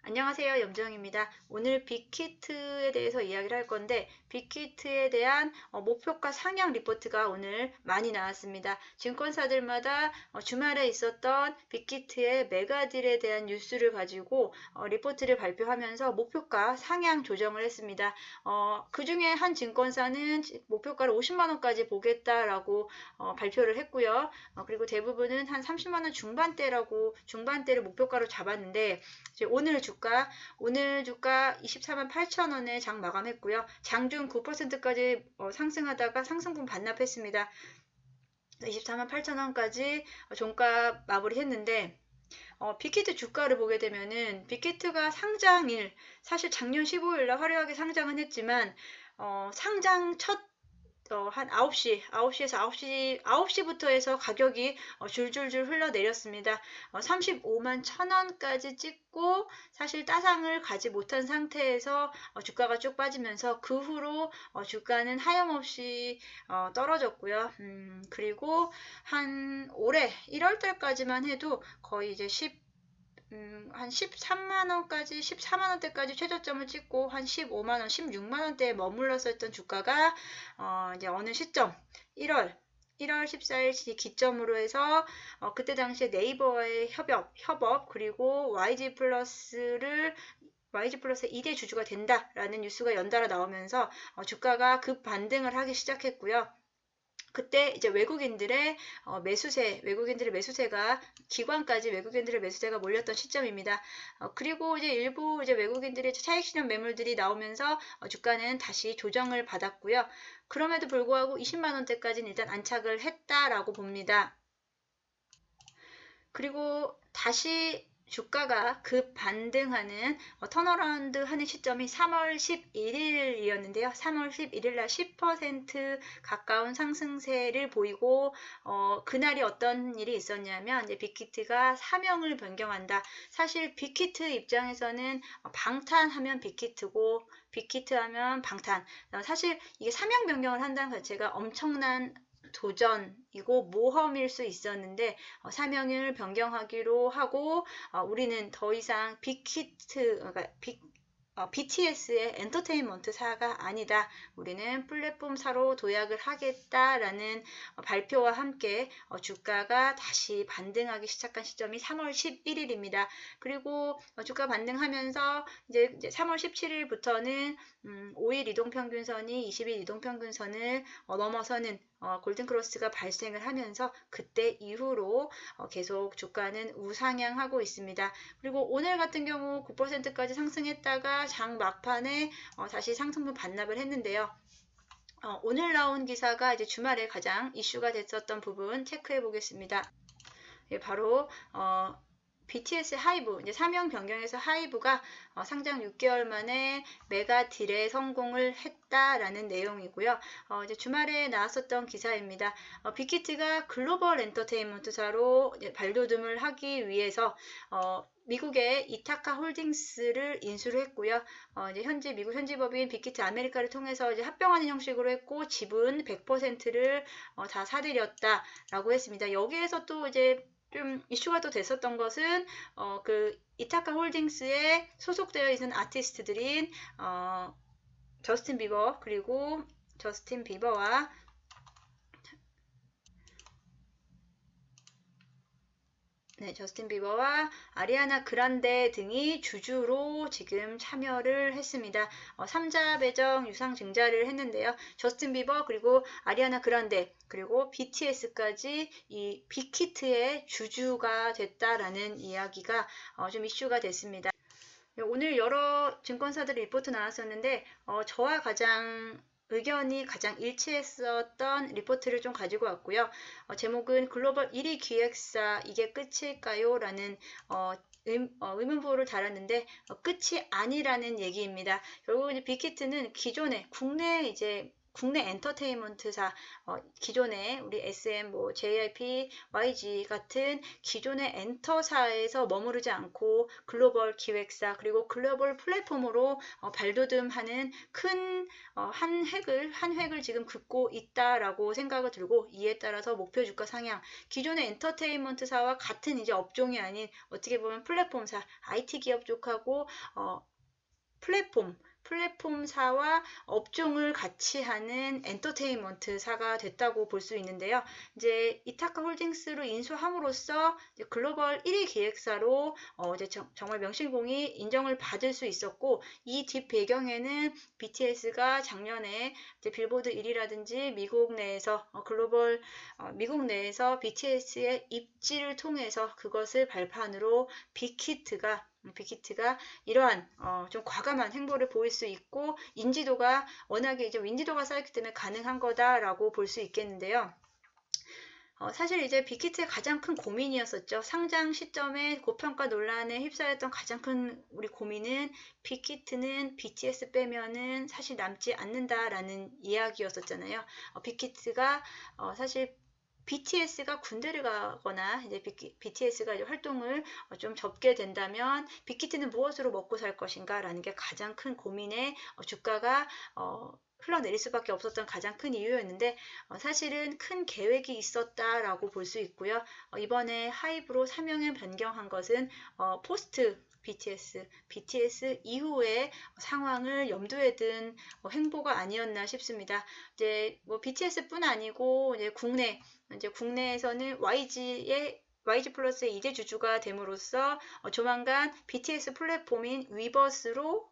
안녕하세요. 염정입니다. 오늘 빅히트에 대해서 이야기를 할 건데 빅히트에 대한 목표가 상향 리포트가 오늘 많이 나왔습니다. 증권사들마다 주말에 있었던 빅히트의 메가딜에 대한 뉴스를 가지고 리포트를 발표하면서 목표가 상향 조정을 했습니다. 그 중에 한 증권사는 목표가를 50만 원까지 보겠다라고 발표를 했고요. 그리고 대부분은 한 30만 원 중반대를 목표가로 잡았는데 오늘 주가 24만 8천 원에 장 마감했고요. 장중 9%까지 상승하다가 상승분 반납했습니다. 24만 8천 원까지 종가 마무리했는데 빅히트 주가를 보게 되면은 빅히트가 상장일 사실 작년 15일 날 화려하게 상장은 했지만 상장 첫 한 9시부터 해서 가격이 줄줄줄 흘러내렸습니다. 35만 1,000원까지 찍고 사실 따상을 가지 못한 상태에서 주가가 쭉 빠지면서 그 후로 주가는 하염없이 떨어졌고요. 그리고 한 올해 1월 달까지만 해도 거의 이제 한 13만 원까지 14만 원대까지 최저점을 찍고 한 15만 원, 16만 원대에 머물렀었던 주가가 이제 어느 시점 1월 14일 기점으로 해서 그때 당시에 네이버와의 협업 그리고 YG 플러스의 2대 주주가 된다라는 뉴스가 연달아 나오면서 주가가 급 반등을 하기 시작했고요. 그때 이제 외국인들의 매수세가 기관까지 외국인들의 매수세가 몰렸던 시점입니다. 그리고 이제 일부 이제 외국인들의 차익 실현 매물들이 나오면서 주가는 다시 조정을 받았고요. 그럼에도 불구하고 20만 원대까지는 일단 안착을 했다라고 봅니다. 그리고 다시 주가가 급 반등하는 턴어라운드 하는 시점이 3월 11일이었는데요. 3월 11일 날 10% 가까운 상승세를 보이고 그날이 어떤 일이 있었냐면 이제 빅히트가 사명을 변경한다. 사실 빅히트 입장에서는 방탄하면 빅히트고 빅히트 하면 방탄. 사실 이게 사명 변경을 한다는 자체가 엄청난 도전이고 모험일 수 있었는데 사명을 변경하기로 하고 우리는 더 이상 그러니까 BTS의 엔터테인먼트사가 아니다. 우리는 플랫폼사로 도약을 하겠다라는 발표와 함께 주가가 다시 반등하기 시작한 시점이 3월 11일입니다. 그리고 주가 반등하면서 이제 3월 17일부터는 5일 이동평균선이 20일 이동평균선을 넘어서는 골든크로스가 발생을 하면서 그때 이후로 계속 주가는 우상향하고 있습니다. 그리고 오늘 같은 경우 9%까지 상승했다가 장 막판에 다시 상승분 반납을 했는데요. 오늘 나온 기사가 이제 주말에 가장 이슈가 됐었던 부분 체크해 보겠습니다. 예, 바로 BTS 하이브, 이제 사명 변경해서 하이브가 상장 6개월 만에 메가 딜에 성공을 했다라는 내용이고요. 이제 주말에 나왔었던 기사입니다. 빅히트가 글로벌 엔터테인먼트사로 발돋움을 하기 위해서 미국의 이타카 홀딩스를 인수를 했고요. 이제 미국 현지법인 빅히트 아메리카를 통해서 이제 합병하는 형식으로 했고 지분 100%를 다 사들였다라고 했습니다. 여기에서 또 이제 좀 이슈가 또 됐었던 것은 그 이타카 홀딩스에 소속되어 있는 아티스트들인 저스틴 비버와 저스틴 비버와 아리아나 그란데 등이 주주로 지금 참여를 했습니다. 3자 배정 유상 증자를 했는데요. 저스틴 비버 그리고 아리아나 그란데 그리고 BTS까지 이 빅히트의 주주가 됐다라는 이야기가 좀 이슈가 됐습니다. 오늘 여러 증권사들 리포트 나왔었는데 저와 의견이 가장 일치했었던 리포트를 좀 가지고 왔고요. 제목은 글로벌 1위 기획사 이게 끝일까요? 라는 의문부호를 달았는데 끝이 아니라는 얘기입니다. 결국 이제 빅히트는 기존에 국내 이제 국내 엔터테인먼트사, 기존의 우리 SM, JYP, YG 같은 기존의 엔터사에서 머무르지 않고 글로벌 기획사 그리고 글로벌 플랫폼으로 발돋움하는 큰 한 획을 지금 긋고 있다라고 생각을 들고, 이에 따라서 목표 주가 상향, 기존의 엔터테인먼트사와 같은 이제 업종이 아닌 어떻게 보면 플랫폼사, IT 기업 쪽하고 플랫폼사와 업종을 같이 하는 엔터테인먼트사가 됐다고 볼 수 있는데요. 이제 이타카 홀딩스로 인수함으로써 이제 글로벌 1위 기획사로 이제 정말 명실공히 인정을 받을 수 있었고, 이 뒷 배경에는 BTS가 작년에 이제 빌보드 1위라든지 미국 내에서 미국 내에서 BTS의 입지를 통해서 그것을 발판으로 빅히트가 이러한 좀 과감한 행보를 보일 수 있고, 워낙에 이제 인지도가 쌓였기 때문에 가능한 거다라고 볼 수 있겠는데요. 사실 이제 빅히트의 가장 큰 고민이었었죠. 상장 시점에 고평가 논란에 휩싸였던 가장 큰 우리 고민은 빅히트는 BTS 빼면은 사실 남지 않는다라는 이야기였었잖아요. 빅히트가 사실 BTS가 군대를 가거나 이제 BTS가 이제 활동을 좀 접게 된다면 빅히트는 무엇으로 먹고 살 것인가 라는 게 가장 큰 고민에 주가가 흘러내릴 수밖에 없었던 가장 큰 이유였는데, 사실은 큰 계획이 있었다라고 볼 수 있고요. 이번에 하이브로 사명을 변경한 것은 포스트 BTS 이후의 상황을 염두에 둔 행보가 아니었나 싶습니다. 이제 BTS뿐 아니고 이제 국내에서는 YG 플러스의 이대 주주가 됨으로써 조만간 BTS 플랫폼인 위버스로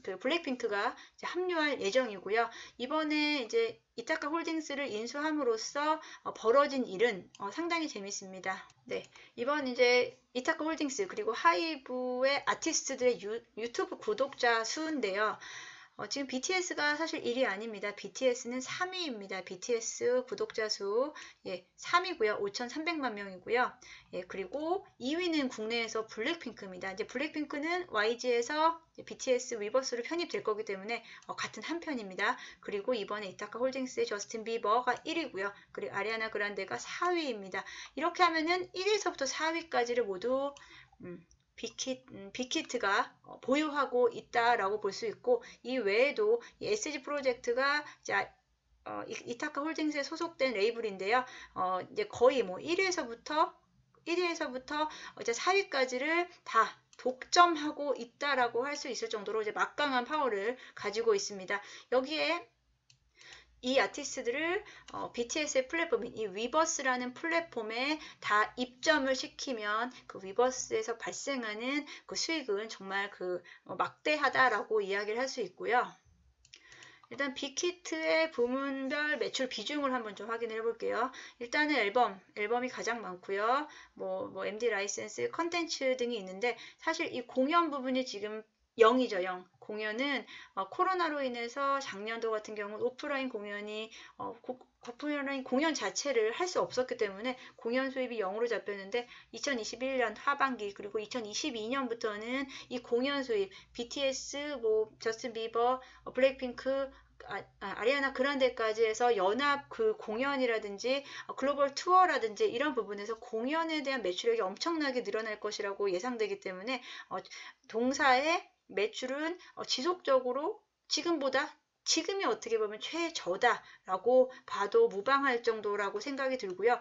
그 블랙핑크가 이제 합류할 예정이고요. 이번에 이제 이타카 홀딩스를 인수함으로써 벌어진 일은 상당히 재밌습니다. 네, 이번 이제 이타카 홀딩스 그리고 하이브의 아티스트들의 유튜브 구독자 수인데요. 지금 BTS가 사실 1위 아닙니다. BTS는 3위입니다. BTS 구독자 수 3위고요. 5,300만 명이고요. 그리고 2위는 국내에서 블랙핑크입니다. 이제 블랙핑크는 YG에서 BTS 위버스로 편입될 거기 때문에 같은 한 편입니다. 그리고 이번에 이타카 홀딩스의 저스틴 비버가 1위고요. 그리고 아리아나 그란데가 4위입니다. 이렇게 하면은 1위에서부터 4위까지를 모두 빅히트가 보유하고 있다라고 볼 수 있고, 이 외에도 이 SG 프로젝트가 이타카 홀딩스에 소속된 레이블인데요. 이제 거의 1위에서부터 이제 4위까지를 다 독점하고 있다라고 할 수 있을 정도로 이제 막강한 파워를 가지고 있습니다. 여기에 이 아티스트들을 BTS의 플랫폼인 이 위버스라는 플랫폼에 다 입점을 시키면 그 위버스에서 발생하는 그 수익은 정말 막대하다라고 이야기를 할 수 있고요. 일단 빅히트의 부문별 매출 비중을 한번 좀 확인을 해볼게요. 일단은 앨범이 가장 많고요. MD 라이센스, 컨텐츠 등이 있는데, 사실 이 공연 부분이 지금 0이죠, 0. 공연은 코로나로 인해서 작년도 같은 경우는 오프라인 공연이 오프라인 공연 자체를 할 수 없었기 때문에 공연 수입이 0으로 잡혔는데, 2021년 하반기 그리고 2022년부터는 이 공연 수입 BTS, 저스틴 비버, 블랙핑크, 아리아나 그란데까지 해서 연합 그 공연이라든지 글로벌 투어라든지 이런 부분에서 공연에 대한 매출액이 엄청나게 늘어날 것이라고 예상되기 때문에 동사의 매출은 지속적으로 지금이 어떻게 보면 최저다라고 봐도 무방할 정도라고 생각이 들고요.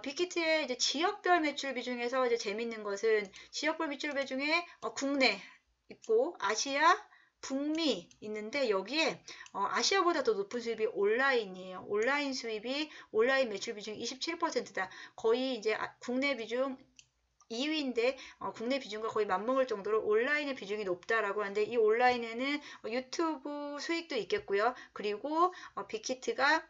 빅히트의 이제 지역별 매출 비중에서 이제 재밌는 것은 지역별 매출 비중에 국내 있고 아시아, 북미 있는데, 여기에 아시아보다 더 높은 수입이 온라인이에요. 온라인 매출 비중이 27%다. 거의 이제 국내 비중 2위인데 국내 비중과 거의 맞먹을 정도로 온라인의 비중이 높다라고 하는데, 이 온라인에는 유튜브 수익도 있겠고요. 그리고 빅히트가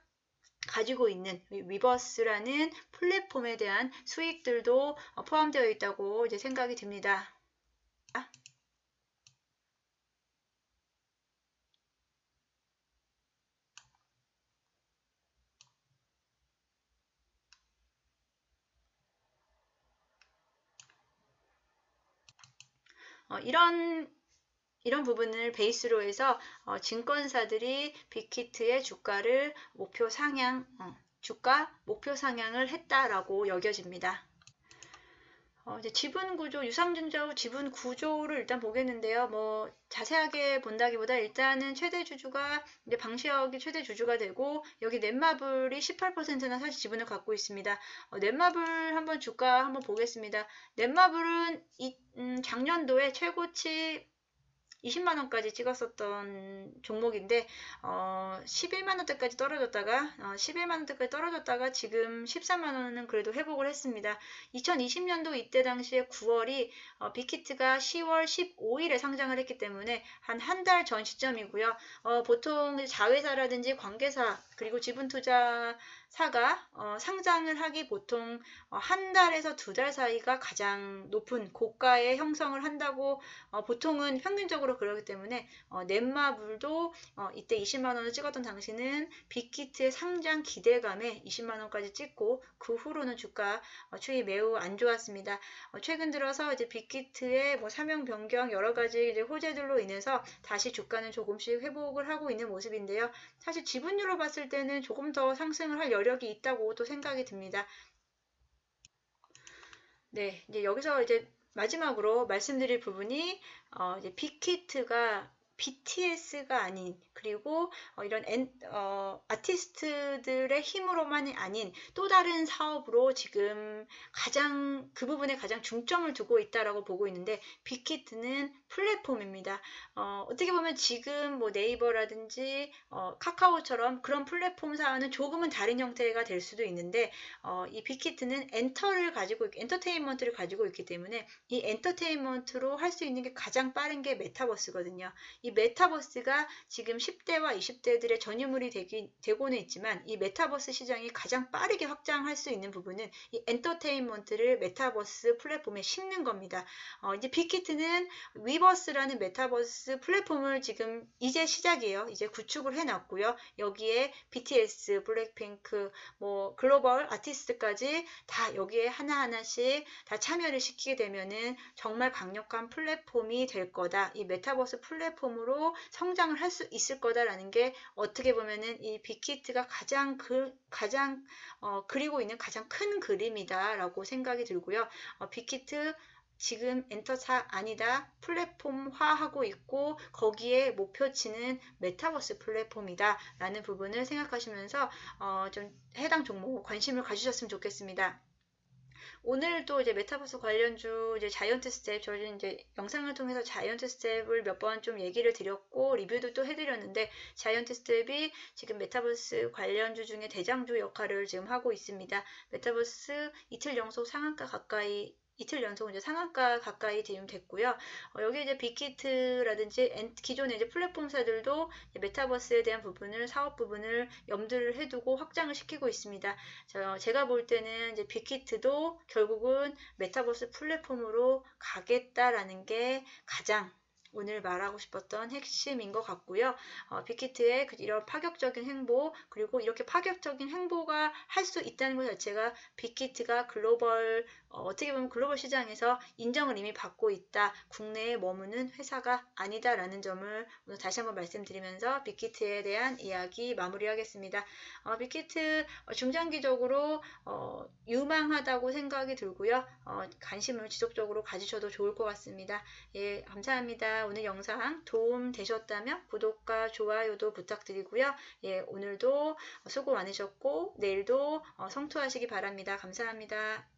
가지고 있는 위버스라는 플랫폼에 대한 수익들도 포함되어 있다고 이제 생각이 듭니다. 이런 부분을 베이스로 해서 증권사들이 빅히트의 주가를 주가 목표 상향을 했다라고 여겨집니다. 이제 지분 구조, 유상증자 지분 구조를 일단 보겠는데요. 뭐 자세하게 본다기보다 일단은 최대 주주가 이제 방시혁이 최대 주주가 되고 여기 넷마블이 18%나 사실 지분을 갖고 있습니다. 넷마블 한번 주가 한번 보겠습니다. 넷마블은 작년도에 최고치 20만 원까지 찍었었던 종목인데 11만 원대까지 떨어졌다가 지금 13만 원은 그래도 회복을 했습니다. 2020년도 이때 당시에 9월이 빅히트가 10월 15일에 상장을 했기 때문에 한 달 전 시점이고요. 보통 자회사라든지 관계사 그리고 지분투자사가 상장을 하기 보통 한 달에서 두 달 사이가 가장 높은 고가의 형성을 한다고 보통은 평균적으로 그러기 때문에 넷마블도 이때 20만 원을 찍었던 당시는 빅히트의 상장 기대감에 20만 원까지 찍고 그 후로는 주가 추이 매우 안 좋았습니다. 최근 들어서 이제 빅히트의 뭐 사명 변경 여러 가지 이제 호재들로 인해서 다시 주가는 조금씩 회복을 하고 있는 모습인데요. 사실 지분율로 봤을 때는 조금 더 상승을 할 여력이 있다고 또 생각이 듭니다. 네, 이제 여기서 이제 마지막으로 말씀드릴 부분이 이제 빅히트가 BTS가 아닌 그리고 이런 아티스트들의 힘으로만이 아닌 또 다른 사업으로 지금 그 부분에 가장 중점을 두고 있다라고 보고 있는데 빅히트는 플랫폼입니다. 어떻게 보면 지금 뭐 네이버라든지 카카오처럼 그런 플랫폼사와는 조금은 다른 형태가 될 수도 있는데 이 빅히트는 엔터테인먼트를 가지고 있기 때문에 이 엔터테인먼트로 할 수 있는 게 가장 빠른 게 메타버스거든요. 이 메타버스가 지금 10대와 20대들의 전유물이 되고는 있지만 이 메타버스 시장이 가장 빠르게 확장할 수 있는 부분은 이 엔터테인먼트를 메타버스 플랫폼에 심는 겁니다. 이제 빅히트는 위버스라는 메타버스 플랫폼을 지금 이제 시작이에요. 이제 구축을 해놨고요. 여기에 BTS, 블랙핑크, 뭐 글로벌 아티스트까지 다 여기에 하나하나씩 다 참여를 시키게 되면은 정말 강력한 플랫폼이 될 거다. 이 메타버스 플랫폼으로 성장을 할 수 있을 거다라는 게 어떻게 보면은 이 빅히트가 가장 그리고 있는 가장 큰 그림이다라고 생각이 들고요. 빅히트 지금 엔터사 아니다 플랫폼화하고 있고 거기에 목표치는 메타버스 플랫폼이다 라는 부분을 생각하시면서 좀 해당 종목 관심을 가지셨으면 좋겠습니다. 오늘도 이제 메타버스 관련주 이제 자이언트 스텝 저는 이제 영상을 통해서 자이언트 스텝을 몇 번 좀 얘기를 드렸고 리뷰도 또 해드렸는데 자이언트 스텝이 지금 메타버스 관련주 중에 대장주 역할을 지금 하고 있습니다. 메타버스 이틀 연속 이제 상한가 가까이 지금 됐고요. 여기 이제 빅히트라든지 기존의 이제 플랫폼사들도 이제 메타버스에 대한 사업 부분을 염두를 해두고 확장을 시키고 있습니다. 제가 볼 때는 이제 빅히트도 결국은 메타버스 플랫폼으로 가겠다라는 게 가장 오늘 말하고 싶었던 핵심인 것 같고요. 빅히트의 이런 파격적인 행보 그리고 이렇게 파격적인 행보가 할 수 있다는 것 자체가 빅히트가 어떻게 보면 글로벌 시장에서 인정을 이미 받고 있다. 국내에 머무는 회사가 아니다라는 점을 오늘 다시 한번 말씀드리면서 빅히트에 대한 이야기 마무리하겠습니다. 빅히트 중장기적으로 유망하다고 생각이 들고요. 관심을 지속적으로 가지셔도 좋을 것 같습니다. 예, 감사합니다. 오늘 영상 도움 되셨다면 구독과 좋아요도 부탁드리고요. 예, 오늘도 수고 많으셨고 내일도 성투하시기 바랍니다. 감사합니다.